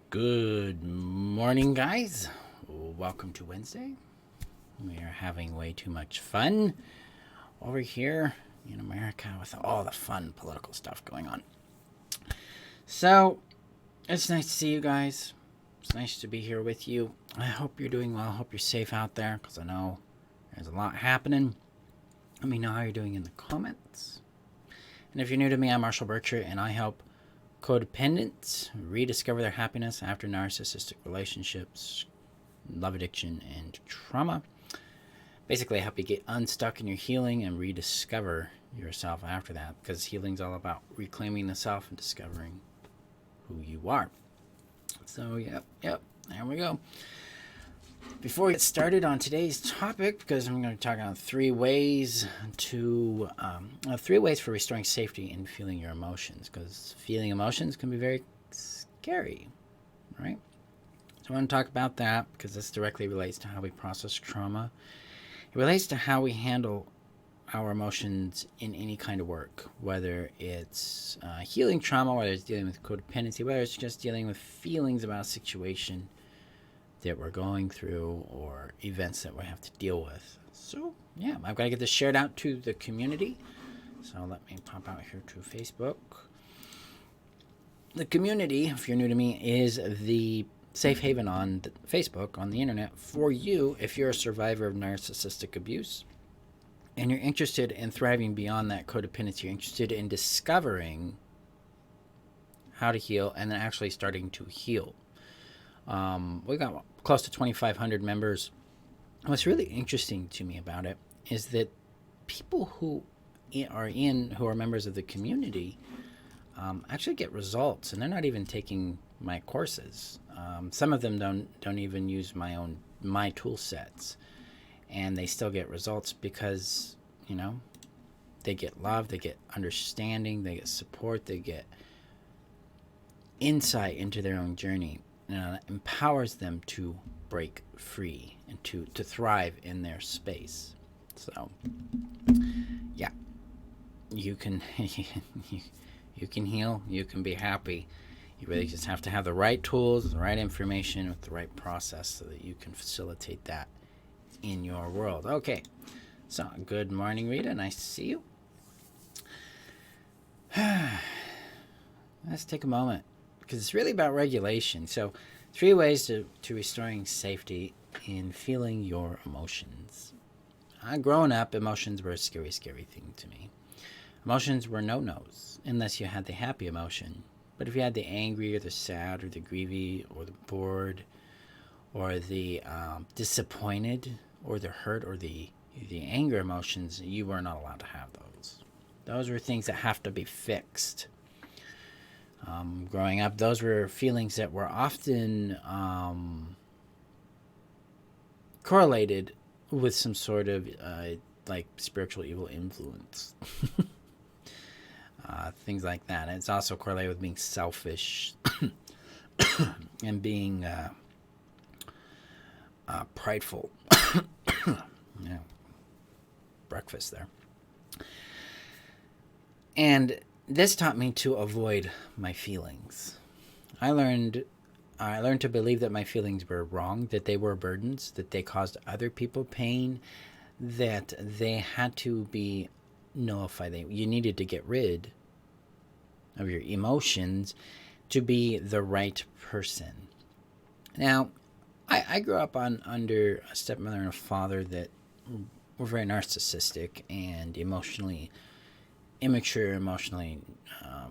Good morning, guys. Welcome to Wednesday. We are having way too much fun over here in America with all the fun political stuff going on. So, it's nice to see you guys. It's nice to be here with you. I hope you're doing well. I hope you're safe out there because I know there's a lot happening. Let me know how you're doing in the comments. And if you're new to me, I'm Marshall Burtcher, and I help codependents rediscover their happiness after narcissistic relationships, love addiction, and trauma. Basically, I help you get unstuck in your healing and rediscover yourself after that, because healing's all about reclaiming the self and discovering who you are. So, yep, there we go. Before we get started on today's topic, because I'm going to talk about three ways for restoring safety in feeling your emotions, because feeling emotions can be very scary, right? So I want to talk about that because this directly relates to how we process trauma. It relates to how we handle our emotions in any kind of work, whether it's healing trauma, whether it's dealing with codependency, whether it's just dealing with feelings about a situation that we're going through or events that we have to deal with. So, yeah, I've got to get this shared out to the community. So let me pop out here to Facebook. The community, if you're new to me, is the safe haven on Facebook, on the internet, for you if you're a survivor of narcissistic abuse and you're interested in thriving beyond that codependency. You're interested in discovering how to heal and then actually starting to heal. We got close to 2,500 members. What's really interesting to me about it is that people who are members of the community actually get results, and they're not even taking my courses. Some of them don't even use my tool sets, and they still get results because they get love, they get understanding, they get support, they get insight into their own journey. It empowers them to break free and to thrive in their space. So, yeah, you can you can heal, you can be happy. You really just have to have the right tools, the right information, with the right process so that you can facilitate that in your world. Okay, so good morning, Rita. Nice to see you. Let's take a moment, because it's really about regulation. So 3 ways to restoring safety in feeling your emotions. Growing up, emotions were a scary, scary thing to me. Emotions were no-nos, unless you had the happy emotion. But if you had the angry or the sad or the grievy or the bored or the disappointed or the hurt or the anger emotions, you were not allowed to have those. Those were things that have to be fixed. Growing up, those were feelings that were often correlated with some sort of like spiritual evil influence. Things like that. And it's also correlated with being selfish and being prideful. Yeah, breakfast there. And this taught me to avoid my feelings. I learned to believe that my feelings were wrong, that they were burdens, that they caused other people pain, that they had to be nullified. You needed to get rid of your emotions to be the right person. Now, I grew up under a stepmother and a father that were very narcissistic and emotionally immature, emotionally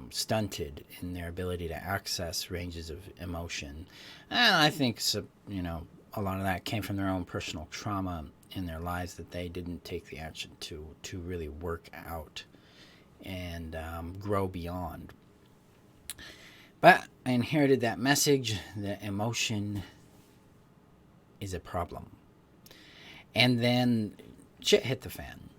stunted in their ability to access ranges of emotion. And I think a lot of that came from their own personal trauma in their lives that they didn't take the action to really work out and grow beyond. But I inherited that message that emotion is a problem. And then shit hit the fan.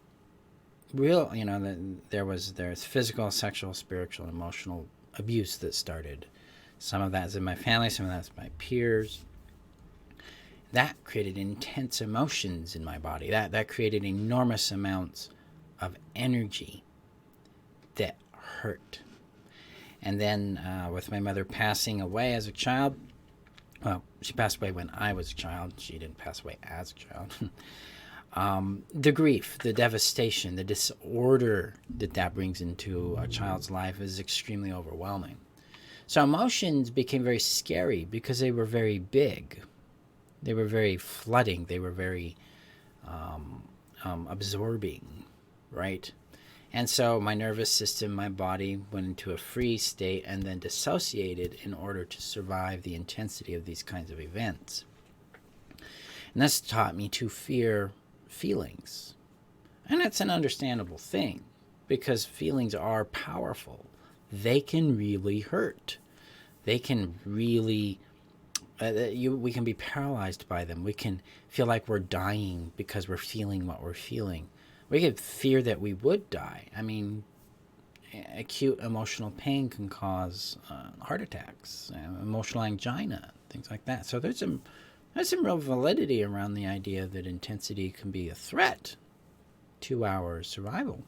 There's physical, sexual, spiritual, and emotional abuse that started. Some of that's in my family, some of that's my peers. That created intense emotions in my body. That created enormous amounts of energy that hurt. And then with my mother passing away as a child, Well, she passed away when I was a child. She didn't pass away as a child. The grief, the devastation, the disorder that brings into a child's life is extremely overwhelming. So emotions became very scary because they were very big. They were very flooding. They were very absorbing, right? And so my nervous system, my body went into a freeze state and then dissociated in order to survive the intensity of these kinds of events. And that's taught me to fear feelings. And it's an understandable thing because feelings are powerful. They can really hurt. They can really, we can be paralyzed by them. We can feel like we're dying because we're feeling what we're feeling. We could fear that we would die. I mean, acute emotional pain can cause heart attacks, emotional angina, things like that. So there's some real validity around the idea that intensity can be a threat to our survival.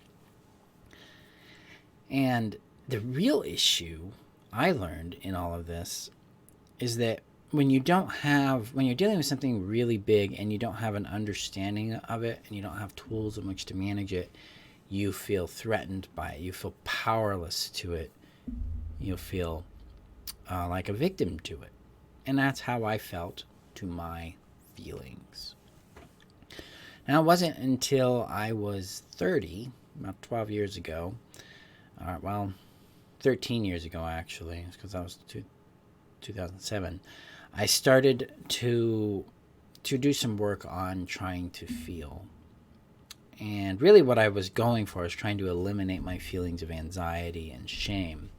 And the real issue I learned in all of this is that when you're dealing with something really big and you don't have an understanding of it and you don't have tools in which to manage it, you feel threatened by it. You feel powerless to it. You feel like a victim to it. And that's how I felt to my feelings. Now, it wasn't until I was 30, about 12 years ago, 13 years ago actually, because that was 2007, I started to do some work on trying to feel. And really what I was going for is trying to eliminate my feelings of anxiety and shame.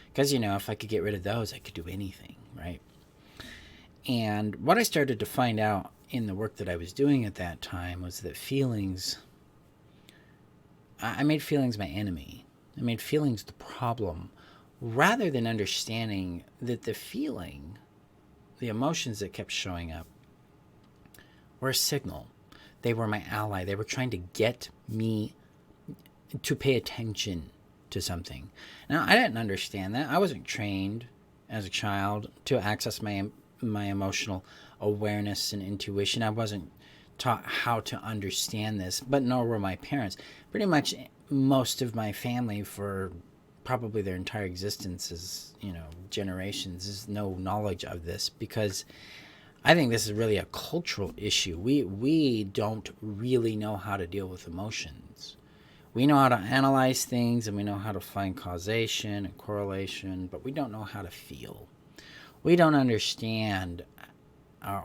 Because, if I could get rid of those, I could do anything, right? And what I started to find out in the work that I was doing at that time was that I made feelings my enemy. I made feelings the problem, rather than understanding that the emotions that kept showing up were a signal. They were my ally. They were trying to get me to pay attention to something. Now, I didn't understand that. I wasn't trained as a child to access my emotional awareness and intuition. I wasn't taught how to understand this, but nor were my parents. Pretty much most of my family, for probably their entire existence, generations, is no knowledge of this, because I think this is really a cultural issue. We don't really know how to deal with emotions. We know how to analyze things and we know how to find causation and correlation, but we don't know how to feel. We don't understand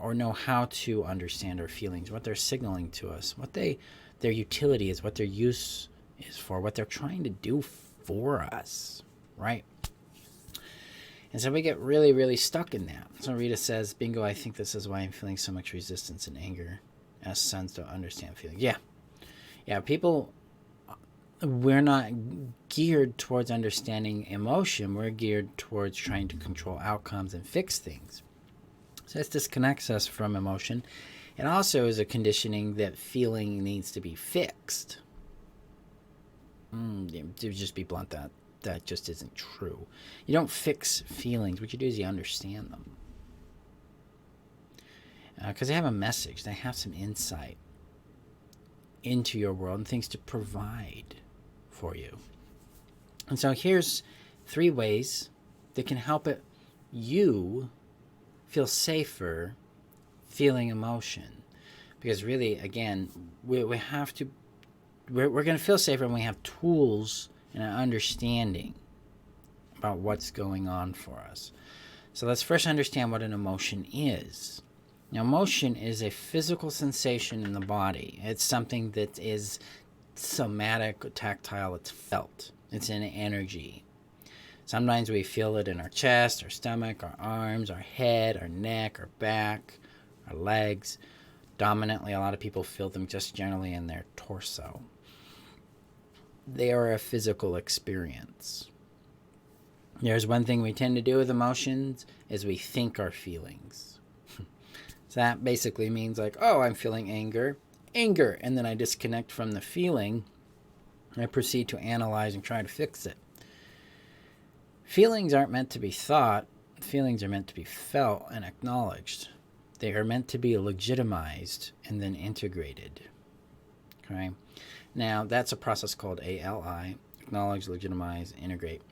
or know how to understand our feelings, what they're signaling to us, what their utility is, what their use is for, what they're trying to do for us, right? And so we get really, really stuck in that. So Rita says, bingo, I think this is why I'm feeling so much resistance and anger, as sons don't understand feelings. Yeah, people, we're not geared towards understanding emotion. We're geared towards trying to control outcomes and fix things. So this disconnects us from emotion. It also is a conditioning that feeling needs to be fixed. To just be blunt, that just isn't true. You don't fix feelings. What you do is you understand them. Because they have a message. They have some insight into your world and things to provide for you. And so here's 3 ways that can help you feel safer feeling emotion. Because really, again, we have to, we're going to feel safer when we have tools and an understanding about what's going on for us. So let's first understand what an emotion is. Now, emotion is a physical sensation in the body. It's something that is somatic, tactile, it's felt. It's an energy. Sometimes we feel it in our chest, our stomach, our arms, our head, our neck, our back, our legs. Dominantly, a lot of people feel them just generally in their torso. They are a physical experience. There's one thing we tend to do with emotions is we think our feelings. So that basically means like, oh, I'm feeling anger, and then I disconnect from the feeling. I proceed to analyze and try to fix it. Feelings aren't meant to be thought. Feelings are meant to be felt and acknowledged. They are meant to be legitimized and then integrated. Okay? Now, that's a process called ALI, acknowledge, legitimize, integrate.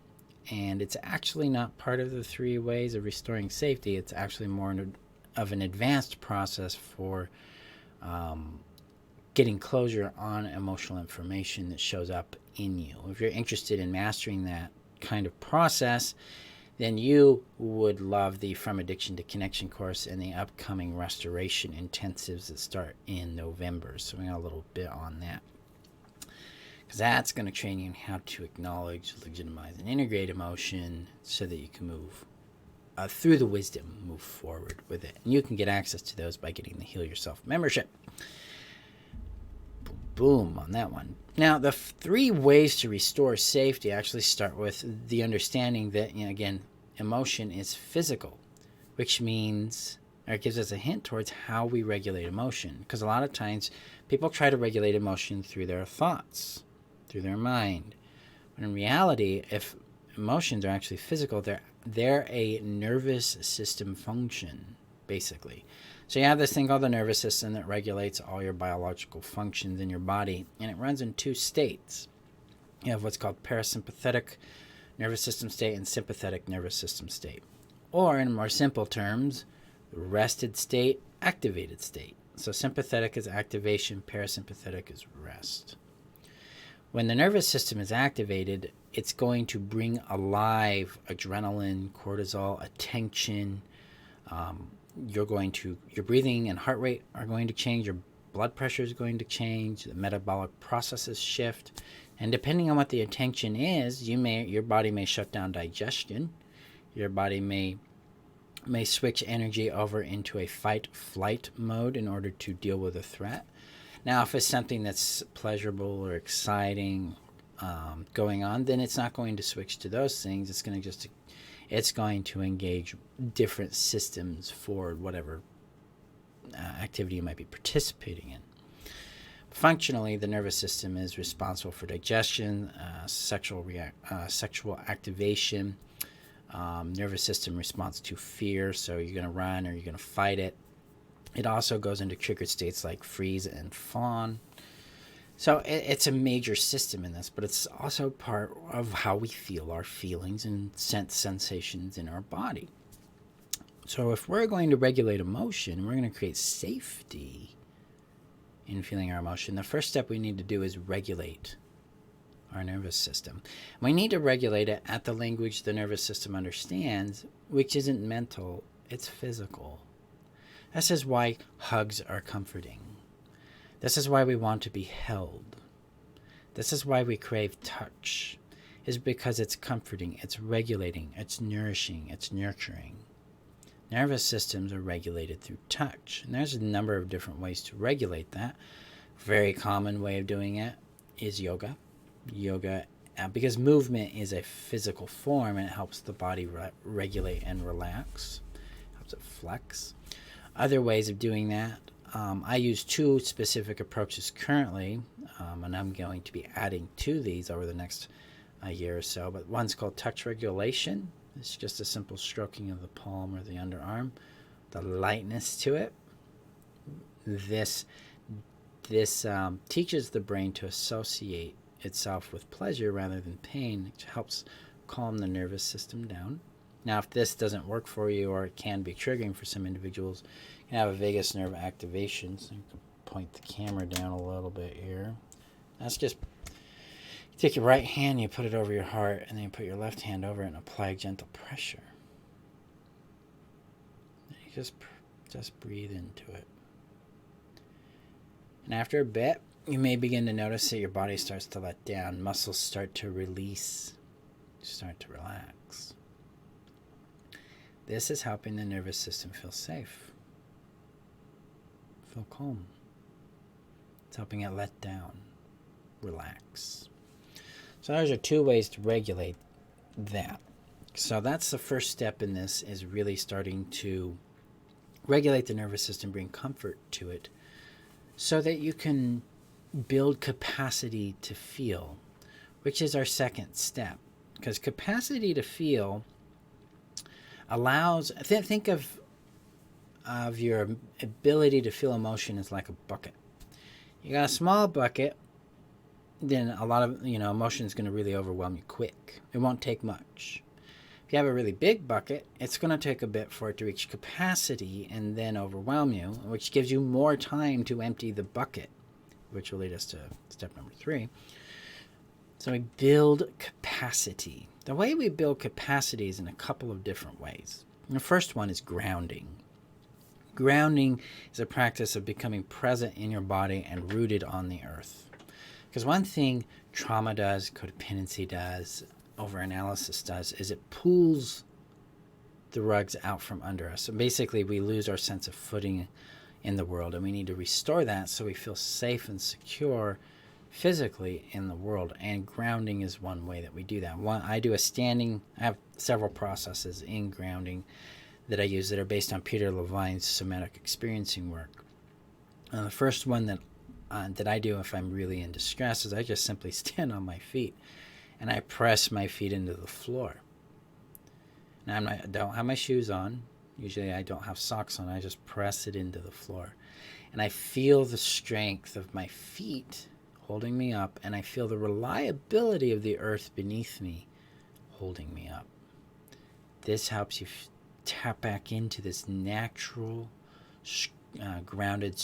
And it's actually not part of the 3 ways of restoring safety. It's actually more of an advanced process for getting closure on emotional information that shows up in you. If you're interested in mastering that kind of process, then you would love the From Addiction to Connection course and the upcoming restoration intensives that start in November. So we got a little bit on that, because that's going to train you in how to acknowledge, legitimize, and integrate emotion so that you can move through the wisdom, move forward with it. And you can get access to those by getting the Heal Yourself membership. Boom on that one. Now, the 3 ways to restore safety actually start with the understanding that, again, emotion is physical, which means, or it gives us a hint towards how we regulate emotion. Because a lot of times people try to regulate emotion through their thoughts, through their mind. But in reality, if emotions are actually physical, they're a nervous system function, basically. So you have this thing called the nervous system that regulates all your biological functions in your body, and it runs in 2 states. You have what's called parasympathetic nervous system state and sympathetic nervous system state. Or in more simple terms, rested state, activated state. So sympathetic is activation, parasympathetic is rest. When the nervous system is activated, it's going to bring alive adrenaline, cortisol, attention. Your breathing and heart rate are going to change. Your blood pressure is going to change. The metabolic processes shift. And depending on what the attention is, your body may shut down digestion. Your body may switch energy over into a fight-flight mode in order to deal with a threat. Now, if it's something that's pleasurable or exciting going on, then it's not going to switch to those things. It's going to engage different systems for whatever activity you might be participating in. Functionally, the nervous system is responsible for digestion, sexual activation, nervous system response to fear, so you're going to run or you're going to fight it. It also goes into triggered states like freeze and fawn. So it's a major system in this, but it's also part of how we feel our feelings and sense sensations in our body. So if we're going to regulate emotion, we're going to create safety in feeling our emotion, the first step we need to do is regulate our nervous system. We need to regulate it at the language the nervous system understands, which isn't mental, it's physical. This is why hugs are comforting. This is why we want to be held. This is why we crave touch. Is because it's comforting, it's regulating, it's nourishing, it's nurturing. Nervous systems are regulated through touch. And there's a number of different ways to regulate that. Very common way of doing it is yoga. Because movement is a physical form and it helps the body regulate and relax. Helps it flex. Other ways of doing that, I use 2 specific approaches currently, and I'm going to be adding to these over the next year or so. But one's called touch regulation. It's just a simple stroking of the palm or the underarm. The lightness to it. This teaches the brain to associate itself with pleasure rather than pain, which helps calm the nervous system down. Now, if this doesn't work for you, or it can be triggering for some individuals, you can have a vagus nerve activation. So you can point the camera down a little bit here. That's just, you take your right hand, you put it over your heart, and then you put your left hand over it and apply gentle pressure. And you just breathe into it. And after a bit, you may begin to notice that your body starts to let down. Muscles start to release, start to relax. This is helping the nervous system feel safe, feel calm. It's helping it let down, relax. So those are 2 ways to regulate that. So that's the first step in this, is really starting to regulate the nervous system, bring comfort to it, so that you can build capacity to feel, which is our second step. Because capacity to feel, allows, think of your ability to feel emotion as like a bucket. You got a small bucket, then a lot of, emotion is going to really overwhelm you quick. It won't take much. If you have a really big bucket, it's going to take a bit for it to reach capacity and then overwhelm you, which gives you more time to empty the bucket, which will lead us to step number 3. So we build capacity. The way we build capacity is in a couple of different ways. And the first one is grounding. Grounding is a practice of becoming present in your body and rooted on the earth. Because one thing trauma does, codependency does, overanalysis does, is it pulls the rugs out from under us. So basically we lose our sense of footing in the world, and we need to restore that so we feel safe and secure physically in the world. And grounding is one way that we do that. I have several processes in grounding that I use that are based on Peter Levine's somatic experiencing work. The first one that I do if I'm really in distress is I just simply stand on my feet and I press my feet into the floor. Now I don't have my shoes on. Usually I don't have socks on. I just press it into the floor. And I feel the strength of my feet holding me up, and I feel the reliability of the earth beneath me holding me up. This helps you tap back into this natural, grounded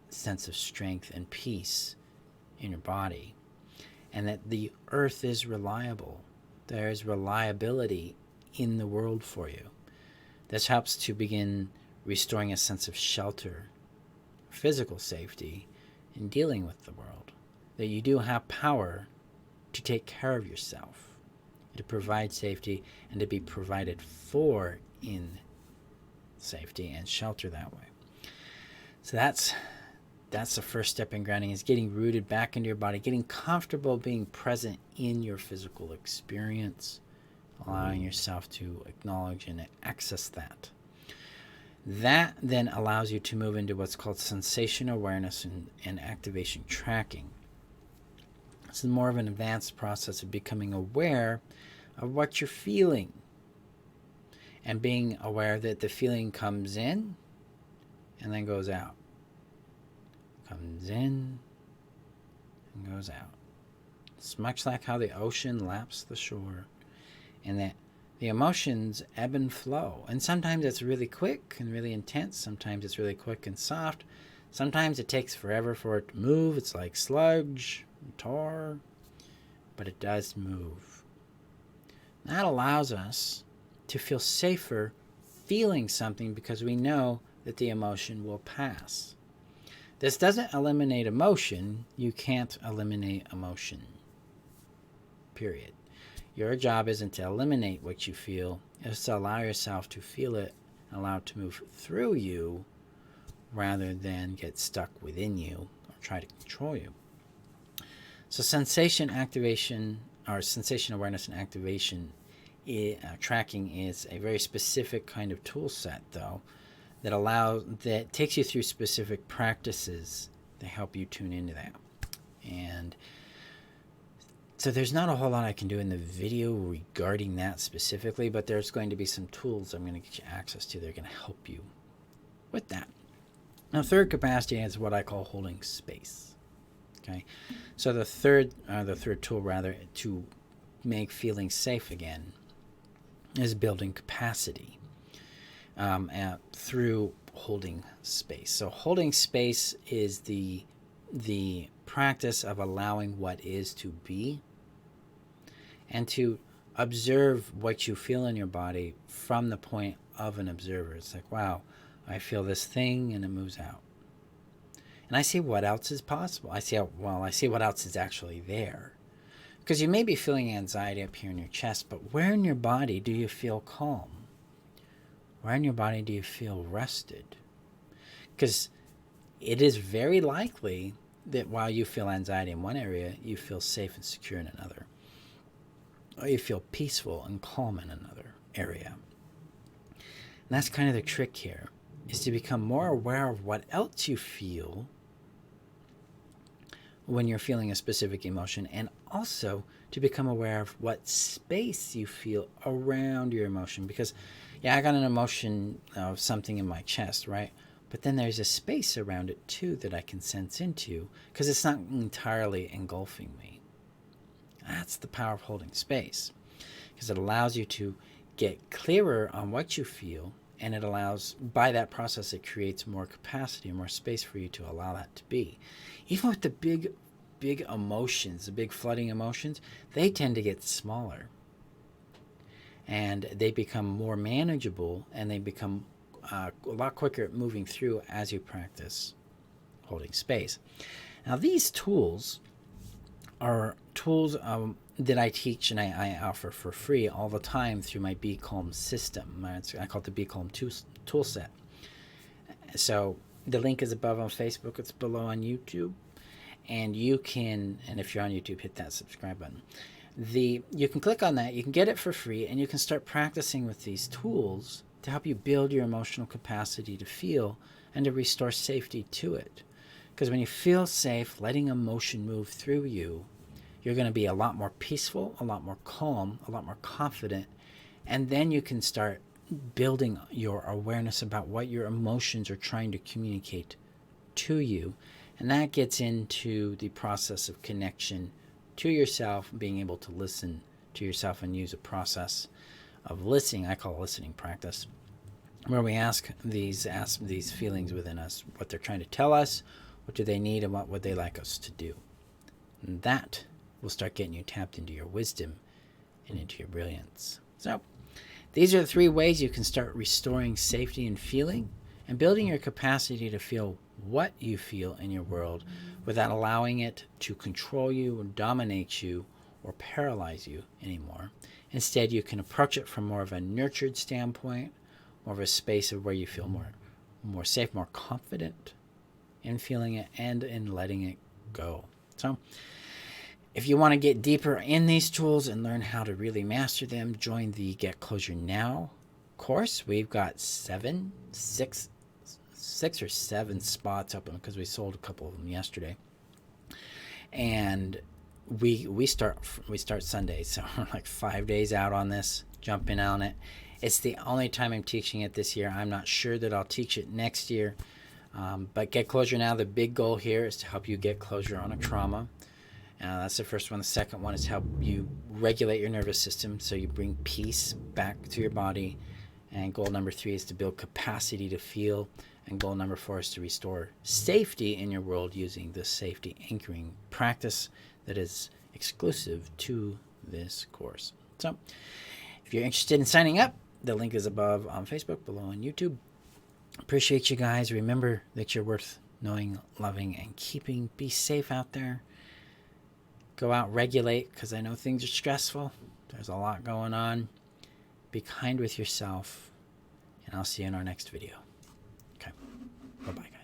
sense of strength and peace in your body. And that the earth is reliable. There is reliability in the world for you. This helps to begin restoring a sense of shelter, physical safety in dealing with the world. That you do have power to take care of yourself, to provide safety, and to be provided for in safety and shelter that way. So that's the first step in grounding, is getting rooted back into your body, getting comfortable being present in your physical experience, allowing yourself to acknowledge and access that. That then allows you to move into what's called sensation awareness and activation tracking. This is more of an advanced process of becoming aware of what you're feeling and being aware that the feeling comes in and then goes out. Comes in and goes out. It's much like how the ocean laps the shore, and that the emotions ebb and flow. And sometimes it's really quick and really intense. Sometimes it's really quick and soft. Sometimes it takes forever for it to move. It's like sludge, tar, but it does move. That allows us to feel safer feeling something because we know that the emotion will pass. This doesn't eliminate emotion. You can't eliminate emotion. Period. Your job isn't to eliminate what you feel. It's to allow yourself to feel it and allow it to move through you rather than get stuck within you or try to control you. So sensation activation, or sensation awareness and activation tracking, is a very specific kind of tool set, though, that takes you through specific practices to help you tune into that. And so there's not a whole lot I can do in the video regarding that specifically, but there's going to be some tools I'm going to get you access to that are going to help you with that. Now, third capacity is what I call holding space. Okay, so the third tool, rather, to make feeling safe again is building capacity through holding space. So holding space is the practice of allowing what is to be and to observe what you feel in your body from the point of an observer. It's like, wow, I feel this thing and it moves out. And I see what else is possible. I see what else is actually there. Because you may be feeling anxiety up here in your chest, but where in your body do you feel calm? Where in your body do you feel rested? Because it is very likely that while you feel anxiety in one area, you feel safe and secure in another. Or you feel peaceful and calm in another area. And that's kind of the trick here, is to become more aware of what else you feel when you're feeling a specific emotion, and also to become aware of what space you feel around your emotion. Because Yeah, I got an emotion of something in my chest, right? But then there's a space around it too that I can sense into because it's not entirely engulfing me. That's the power of holding space because it allows you to get clearer on what you feel, and it allows, by that process, it creates more capacity, more space for you to allow that to be. Even with the big emotions, the big flooding emotions, they tend to get smaller and they become more manageable, and they become a lot quicker at moving through as you practice holding space. Now, these tools are tools that I teach and I offer for free all the time through my Be Calm system. I call it the Be Calm tool set. So the link is above on Facebook. It's below on YouTube. And you can, and if you're on YouTube, hit that subscribe button. You can click on that. You can get it for free, and you can start practicing with these tools to help you build your emotional capacity to feel and to restore safety to it. Because when you feel safe, letting emotion move through you, you're going to be a lot more peaceful, a lot more calm, a lot more confident, and then you can start building your awareness about what your emotions are trying to communicate to you. And that gets into the process of connection to yourself, being able to listen to yourself and use a process of listening. I call it listening practice, where we ask these feelings within us what they're trying to tell us, what do they need, and what would they like us to do. And that will start getting you tapped into your wisdom and into your brilliance. So these are the 3 ways you can start restoring safety and feeling and building your capacity to feel what you feel in your world without allowing it to control you or dominate you or paralyze you anymore. Instead, you can approach it from more of a nurtured standpoint, more of a space of where you feel more safe, more confident in feeling it and in letting it go. So if you want to get deeper in these tools and learn how to really master them, join the Get Closure Now course. We've got 6 or 7 spots open because we sold a couple of them yesterday. And we start Sunday, so we're like 5 days out on this, jumping on it. It's the only time I'm teaching it this year. I'm not sure that I'll teach it next year. But Get Closure Now, the big goal here is to help you get closure on a trauma. That's the first one. The second one is help you regulate your nervous system so you bring peace back to your body. And goal number 3 is to build capacity to feel. And goal number 4 is to restore safety in your world using the safety anchoring practice that is exclusive to this course. So if you're interested in signing up, the link is above on Facebook, below on YouTube. Appreciate you guys. Remember that you're worth knowing, loving, and keeping. Be safe out there. Go out, regulate, because I know things are stressful. There's a lot going on. Be kind with yourself, and I'll see you in our next video. Okay. Bye-bye, guys.